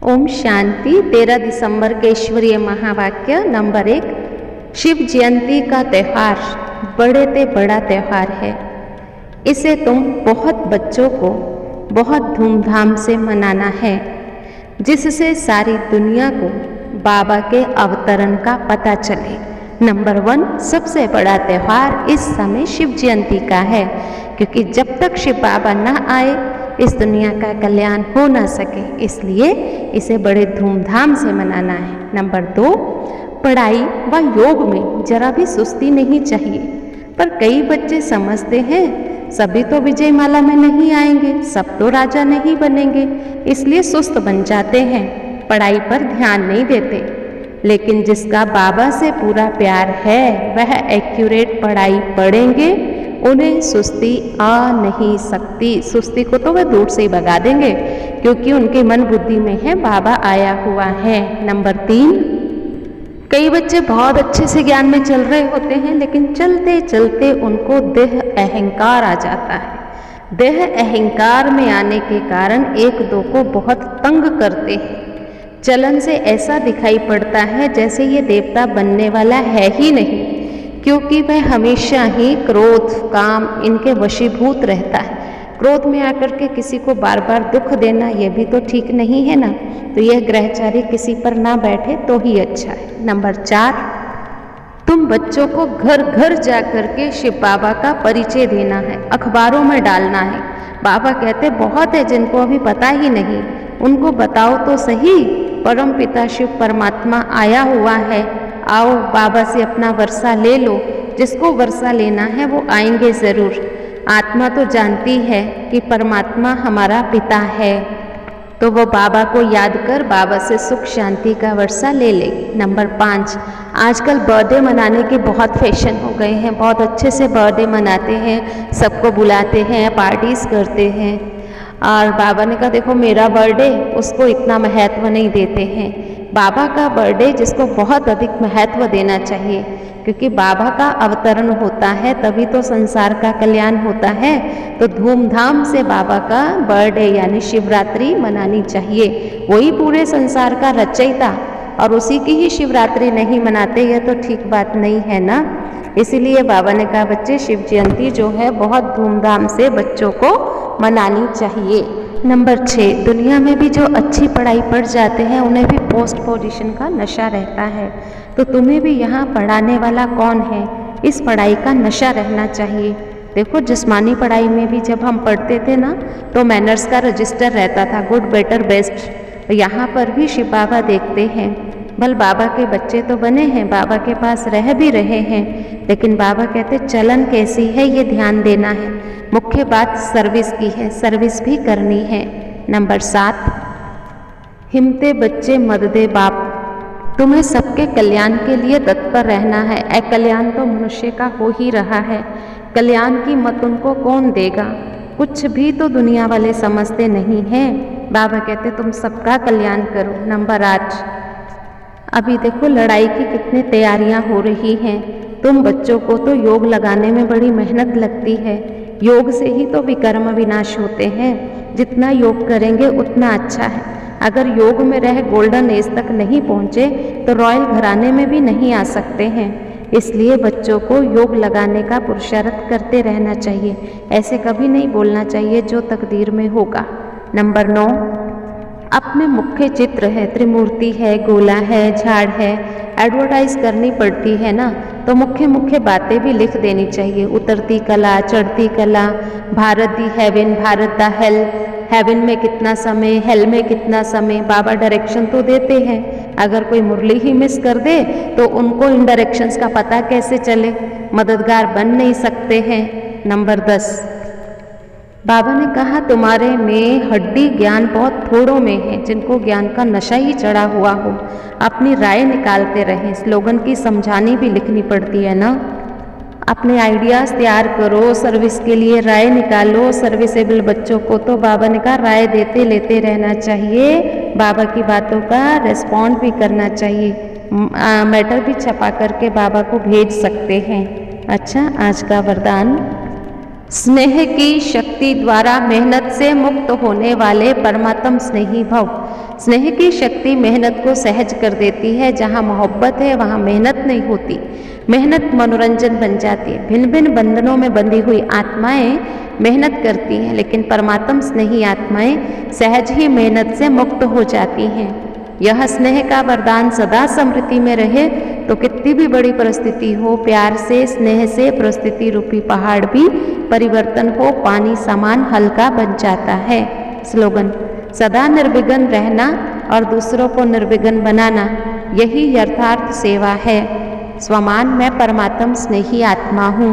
ओम शांति। 13 दिसंबर के ईश्वरीय महावाक्य नंबर 1। शिव जयंती का त्यौहार बड़े से बड़ा त्यौहार है। इसे तुम बहुत बच्चों को बहुत धूमधाम से मनाना है, जिससे सारी दुनिया को बाबा के अवतरण का पता चले। नंबर 1, सबसे बड़ा त्यौहार इस समय शिव जयंती का है, क्योंकि जब तक शिव बाबा न आए इस दुनिया का कल्याण हो ना सके, इसलिए इसे बड़े धूमधाम से मनाना है। नंबर 2, पढ़ाई व योग में जरा भी सुस्ती नहीं चाहिए। पर कई बच्चे समझते हैं सभी तो विजय माला में नहीं आएंगे, सब तो राजा नहीं बनेंगे, इसलिए सुस्त बन जाते हैं, पढ़ाई पर ध्यान नहीं देते। लेकिन जिसका बाबा से पूरा प्यार है वह एक्यूरेट पढ़ाई पढ़ेंगे, उन्हें सुस्ती आ नहीं सकती। सुस्ती को तो वह दूर से ही भगा देंगे, क्योंकि उनके मन बुद्धि में है बाबा आया हुआ है। नंबर 3, कई बच्चे बहुत अच्छे से ज्ञान में चल रहे होते हैं, लेकिन चलते चलते उनको देह अहंकार आ जाता है। देह अहंकार में आने के कारण एक दो को बहुत तंग करते हैं। चलन से ऐसा दिखाई पड़ता है जैसे ये देवता बनने वाला है ही नहीं, क्योंकि वह हमेशा ही क्रोध काम इनके वशीभूत रहता है। क्रोध में आकर के किसी को बार बार दुख देना ये भी तो ठीक नहीं है ना, तो यह ग्रहचारी किसी पर ना बैठे तो ही अच्छा है। नंबर 4, तुम बच्चों को घर घर जा कर के शिव बाबा का परिचय देना है, अखबारों में डालना है। बाबा कहते बहुत है जिनको अभी पता ही नहीं, उनको बताओ तो सही, परम पिता शिव परमात्मा आया हुआ है, आओ बाबा से अपना वर्षा ले लो। जिसको वर्षा लेना है वो आएंगे ज़रूर। आत्मा तो जानती है कि परमात्मा हमारा पिता है, तो वो बाबा को याद कर बाबा से सुख शांति का वर्षा ले ले। नंबर 5, आजकल बर्थडे मनाने के बहुत फैशन हो गए हैं, बहुत अच्छे से बर्थडे मनाते हैं, सबको बुलाते हैं, पार्टीज करते हैं। और बाबा ने कहा देखो मेरा बर्थडे, उसको इतना महत्व नहीं देते हैं। बाबा का बर्थडे जिसको बहुत अधिक महत्व देना चाहिए, क्योंकि बाबा का अवतरण होता है तभी तो संसार का कल्याण होता है। तो धूमधाम से बाबा का बर्थडे यानी शिवरात्रि मनानी चाहिए। वही पूरे संसार का रचयिता और उसी की ही शिवरात्रि नहीं मनाते, यह तो ठीक बात नहीं है ना। इसीलिए बाबा ने कहा बच्चे शिव जयंती जो है बहुत धूमधाम से बच्चों को मनानी चाहिए। नंबर 6, दुनिया में भी जो अच्छी पढ़ाई पढ़ जाते हैं उन्हें भी पोस्ट पोजीशन का नशा रहता है, तो तुम्हें भी यहाँ पढ़ाने वाला कौन है, इस पढ़ाई का नशा रहना चाहिए। देखो जिस्मानी पढ़ाई में भी जब हम पढ़ते थे ना तो मैनर्स का रजिस्टर रहता था, गुड बेटर बेस्ट। यहाँ पर भी शिव बाबा देखते हैं, भल बाबा के बच्चे तो बने हैं, बाबा के पास रह भी रहे हैं, लेकिन बाबा कहते चलन कैसी है ये ध्यान देना है। मुख्य बात सर्विस की है, सर्विस भी करनी है। नंबर 7, हिम्मते बच्चे मद दे बाप, तुम्हें सबके कल्याण के लिए तत्पर रहना है। अकल्याण तो मनुष्य का हो ही रहा है, कल्याण की मत उनको कौन देगा, कुछ भी तो दुनिया वाले समझते नहीं हैं। बाबा कहते तुम सबका कल्याण करो। नंबर 8, अभी देखो लड़ाई की कितनी तैयारियां हो रही हैं। तुम बच्चों को तो योग लगाने में बड़ी मेहनत लगती है, योग से ही तो विकर्म विनाश होते हैं। जितना योग करेंगे उतना अच्छा है। अगर योग में रह गोल्डन एज तक नहीं पहुँचे तो रॉयल घराने में भी नहीं आ सकते हैं। इसलिए बच्चों को योग लगाने का पुरुषार्थ करते रहना चाहिए, ऐसे कभी नहीं बोलना चाहिए जो तकदीर में होगा। नंबर 9, अपने मुख्य चित्र है, त्रिमूर्ति है, गोला है, झाड़ है, एडवर्टाइज करनी पड़ती है ना, तो मुख्य मुख्य बातें भी लिख देनी चाहिए। उतरती कला, चढ़ती कला, भारत दी हेवन, भारत दा हेल, हेवन में कितना समय, हेल में कितना समय। बाबा डायरेक्शन तो देते हैं, अगर कोई मुरली ही मिस कर दे तो उनको इन डायरेक्शंस का पता कैसे चले, मददगार बन नहीं सकते हैं। नंबर 10, बाबा ने कहा तुम्हारे में हड्डी ज्ञान बहुत थोड़ों में है, जिनको ज्ञान का नशा ही चढ़ा हुआ हो, अपनी राय निकालते रहें। स्लोगन की समझानी भी लिखनी पड़ती है ना, अपने आइडियाज़ तैयार करो, सर्विस के लिए राय निकालो। सर्विसेबल बच्चों को तो बाबा ने कहा राय देते लेते रहना चाहिए, बाबा की बातों का रिस्पॉन्ड भी करना चाहिए। मैटर भी छपा करके बाबा को भेज सकते हैं। अच्छा, आज का वरदान, स्नेह की शक्ति द्वारा मेहनत से मुक्त होने वाले परमात्म स्नेही भव। स्नेह की शक्ति मेहनत को सहज कर देती है। जहाँ मोहब्बत है वहाँ मेहनत नहीं होती, मेहनत मनोरंजन बन जाती है। भिन्न भिन्न बंधनों में बंधी हुई आत्माएं मेहनत करती हैं, लेकिन परमात्म स्नेही आत्माएं सहज ही मेहनत से मुक्त हो जाती हैं। यह स्नेह का वरदान सदा स्मृति में रहे तो कितनी भी बड़ी परिस्थिति हो, प्यार से स्नेह से परिस्थिति रूपी पहाड़ भी परिवर्तन हो पानी समान हल्का बन जाता है। स्लोगन: सदा निर्विघ्न रहना और दूसरों को निर्विघ्न बनाना, यही यथार्थ सेवा है। स्वमान मैं परमात्म स्नेही आत्मा हूँ।